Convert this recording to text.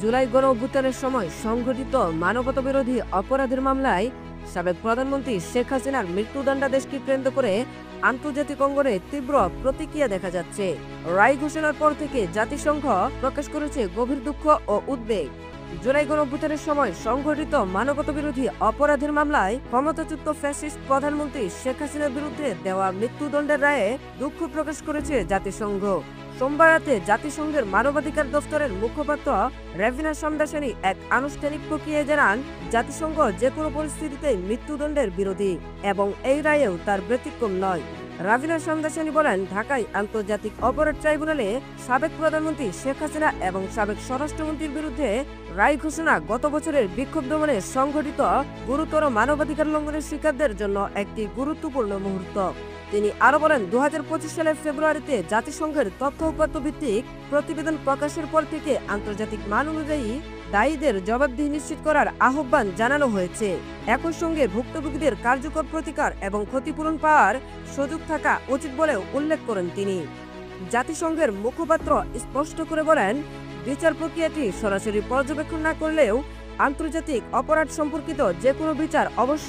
জুলাই গণঅভ্যুত্থানের সময় সংঘটিত মানবতাবিরোধী অপরাধের মামলায় সাবেক প্রধানমন্ত্রী শেখ হাসিনার মৃত্যুদণ্ডাদেশকে কেন্দ্র করে আন্তর্জাতিক অঙ্গনে তীব্র প্রতিক্রিয়া দেখা যাচ্ছে। রায় ঘোষণার পর থেকে জাতিসংঘ প্রকাশ করেছে গভীর দুঃখ ও উদ্বেগ। জুলাই গণঅভ্যুত্থানের সময় সংঘটিত মানবতাবিরোধী অপরাধের মামলায় ক্ষমতাচ্যুত ফ্যাসিস্ট প্রধানমন্ত্রী শেখ হাসিনার বিরুদ্ধে দেওয়া মৃত্যুদণ্ডের রায়ে দুঃখ প্রকাশ করেছে জাতিসংঘ। সোমবার রাতে জাতিসংঘের মানবাধিকার দফতরের মুখপাত্র রেভিনা সামদাসানি এক আনুষ্ঠানিক প্রক্রিয়ায় জানান, জাতিসংঘ যে কোনো পরিস্থিতিতে মৃত্যুদণ্ডের বিরোধী এবং এই রায়েও তার ব্যতিক্রম নয়। রাভিনা সামদাসানি বলেন, ঢাকায় আন্তর্জাতিক অপরাধ ট্রাইব্যুনালে সাবেক প্রধানমন্ত্রী শেখ হাসিনা এবং সাবেক স্বরাষ্ট্রমন্ত্রীর বিরুদ্ধে রায় ঘোষণা গত বছরের বিক্ষোভ দমনে সংঘটিত গুরুতর মানবাধিকার লঙ্ঘনের শিকারদের জন্য একটি গুরুত্বপূর্ণ মুহূর্ত। তিনি আরো বলেন, 2025 সালের ফেব্রুয়ারিতে জাতিসংঘের তথ্য উপাত্ত ভিত্তিক প্রতিবেদন প্রকাশের পর থেকে আন্তর্জাতিক মান অনুযায়ী দায়ীদের জবাবদিহি নিশ্চিত করার আহ্বান জানানো হয়েছে। একই সঙ্গে ভুক্তভোগীদের কার্যকর প্রতিকার এবং ক্ষতিপূরণ পাওয়ার সুযোগ থাকা উচিত বলেও উল্লেখ করেন তিনি। জাতিসংঘের মুখপাত্র স্পষ্ট করে বলেন, বিচার প্রক্রিয়াটি সরাসরি পর্যবেক্ষণ না করলেও আন্তর্জাতিক অপরাধ সম্পর্কিত যে কোনো বিচার অবশ্য